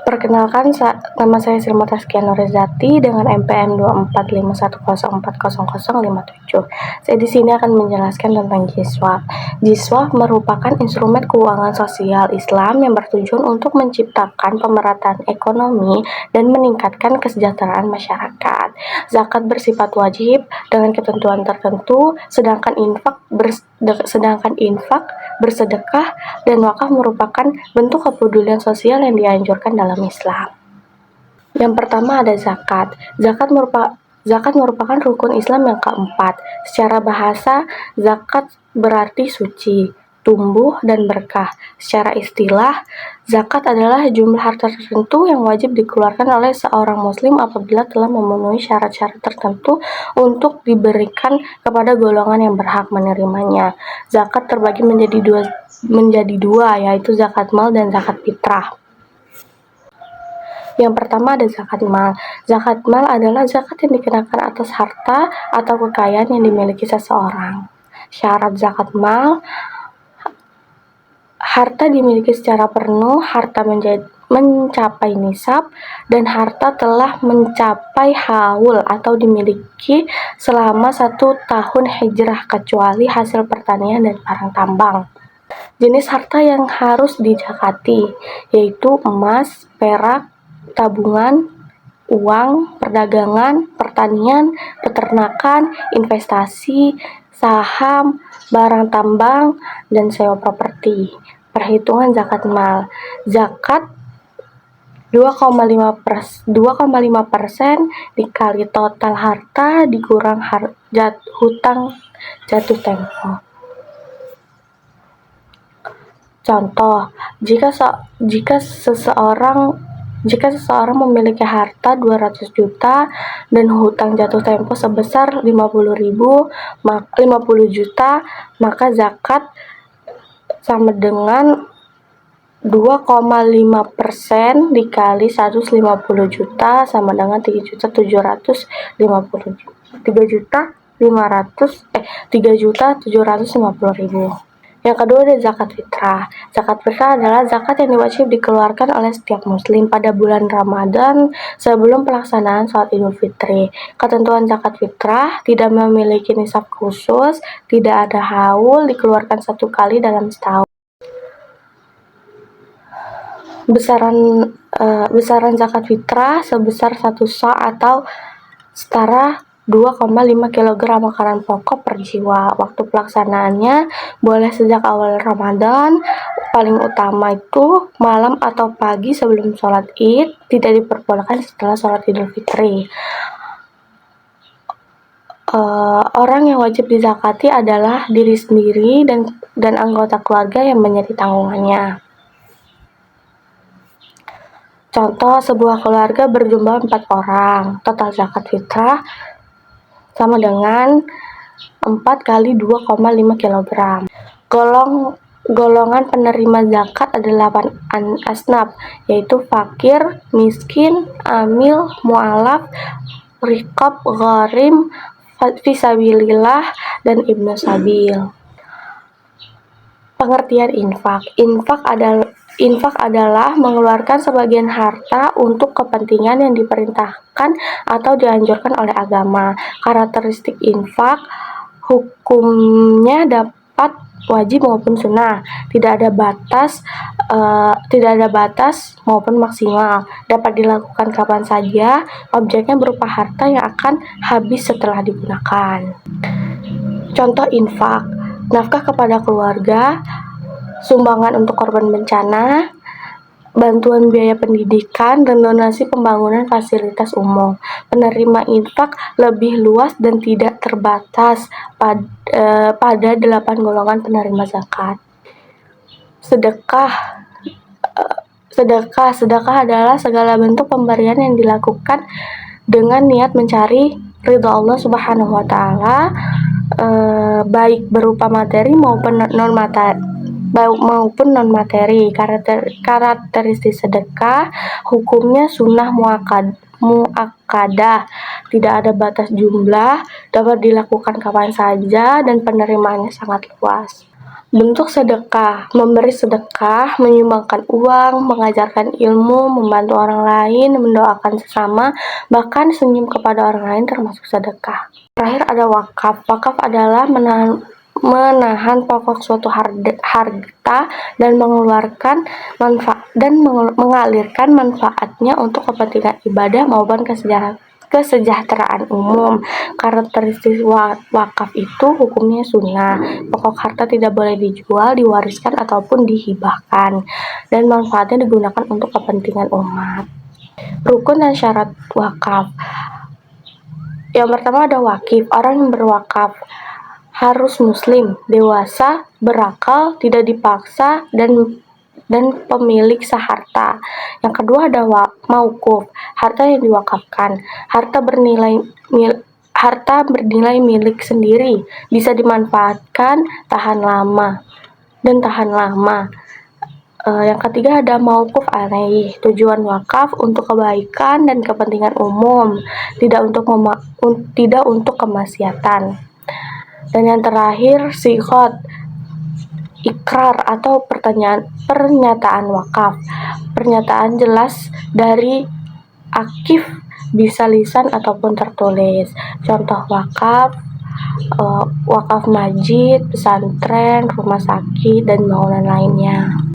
Perkenalkan, nama saya Silma Taskiana Rezati dengan NPM 24511040057. Saya di sini akan menjelaskan tentang JISWAP. JISWAP merupakan instrumen keuangan sosial Islam yang bertujuan untuk menciptakan pemerataan ekonomi dan meningkatkan kesejahteraan masyarakat. Zakat bersifat wajib dengan ketentuan tertentu, sedangkan infak, bersedekah, dan wakaf merupakan bentuk kepedulian sosial yang dianjurkan dalam Islam. Yang pertama ada zakat. Zakat merupakan rukun Islam yang keempat. Secara bahasa, zakat berarti suci, tumbuh, dan berkah. Secara istilah, zakat adalah jumlah harta tertentu yang wajib dikeluarkan oleh seorang muslim apabila telah memenuhi syarat-syarat tertentu untuk diberikan kepada golongan yang berhak menerimanya. Zakat terbagi menjadi dua, yaitu zakat mal dan zakat fitrah. Yang pertama ada zakat mal. Zakat mal adalah zakat yang dikenakan atas harta atau kekayaan yang dimiliki seseorang. Syarat zakat mal: harta dimiliki secara penuh, harta mencapai nisab, dan harta telah mencapai haul atau dimiliki selama 1 tahun hijrah kecuali hasil pertanian dan barang tambang. Jenis harta yang harus dizakati yaitu emas, perak, tabungan, uang, perdagangan, pertanian, peternakan, investasi, saham, barang tambang, dan sewa properti. Perhitungan zakat mal. Zakat 2,5% dikali total harta dikurang hutang jatuh tempo. Contoh, jika seseorang memiliki harta 200 juta dan hutang jatuh tempo sebesar 50 juta, maka zakat sama dengan 2,5% dikali 150 juta sama dengan 3.750.000. Yang kedua ada zakat fitrah. Zakat fitrah adalah zakat yang wajib dikeluarkan oleh setiap muslim pada bulan Ramadan sebelum pelaksanaan sholat Idul Fitri. Ketentuan zakat fitrah tidak memiliki nisab khusus, tidak ada haul, dikeluarkan 1 kali dalam setahun. Besaran zakat fitrah sebesar 1 sa' atau setara 2,5 kg makanan pokok per jiwa. Waktu pelaksanaannya boleh sejak awal Ramadan, paling utama itu malam atau pagi sebelum sholat Id, tidak diperbolehkan setelah sholat Idul Fitri. Orang yang wajib dizakati adalah diri sendiri dan anggota keluarga yang menjadi tanggungannya. Contoh, sebuah keluarga berjumlah 4 orang. Total zakat fitrah sama dengan 4 kali 2,5 kg. Golongan penerima zakat ada 8 asnaf, yaitu fakir, miskin, amil, mu'alaf, riqab, gharim, fisabilillah, dan ibnu sabil. Pengertian infak. Infak adalah mengeluarkan sebagian harta untuk kepentingan yang diperintahkan atau dianjurkan oleh agama. Karakteristik infak: hukumnya dapat wajib maupun sunnah, tidak ada batas maupun maksimal, dapat dilakukan kapan saja, objeknya berupa harta yang akan habis setelah digunakan. Contoh infak: nafkah kepada keluarga, sumbangan untuk korban bencana, bantuan biaya pendidikan, dan donasi pembangunan fasilitas umum. Penerima infak lebih luas dan tidak terbatas pada 8 golongan penerima zakat. Sedekah adalah segala bentuk pemberian yang dilakukan dengan niat mencari ridha Allah Subhanahu wa Ta'ala, baik berupa materi maupun non-materi. Karakteristik sedekah: hukumnya sunnah muakkadah, tidak ada batas jumlah, dapat dilakukan kapan saja, dan penerimaannya sangat luas. Bentuk sedekah, memberi sedekah, menyumbangkan uang, mengajarkan ilmu, membantu orang lain, mendoakan sesama, bahkan senyum kepada orang lain termasuk sedekah. Terakhir ada wakaf. Wakaf adalah menahan pokok suatu harta dan mengeluarkan mengalirkan manfaatnya untuk kepentingan ibadah maupun kesejahteraan umum. Karakteristik wakaf itu hukumnya sunnah. Pokok harta tidak boleh dijual, diwariskan ataupun dihibahkan, dan manfaatnya digunakan untuk kepentingan umat. Rukun dan syarat wakaf. Yang pertama ada wakif. Orang yang berwakaf harus muslim, dewasa, berakal, tidak dipaksa, dan pemilik seharta. Yang kedua ada mauquf, harta yang diwakafkan. Harta bernilai milik sendiri, bisa dimanfaatkan tahan lama. Yang ketiga ada mauquf alaih, tujuan wakaf untuk kebaikan dan kepentingan umum, tidak untuk kemaksiatan. Dan yang terakhir sighot, ikrar atau pernyataan wakaf. Pernyataan jelas dari akif, bisa lisan ataupun tertulis. Contoh wakaf, wakaf masjid, pesantren, rumah sakit, dan bangunan lainnya.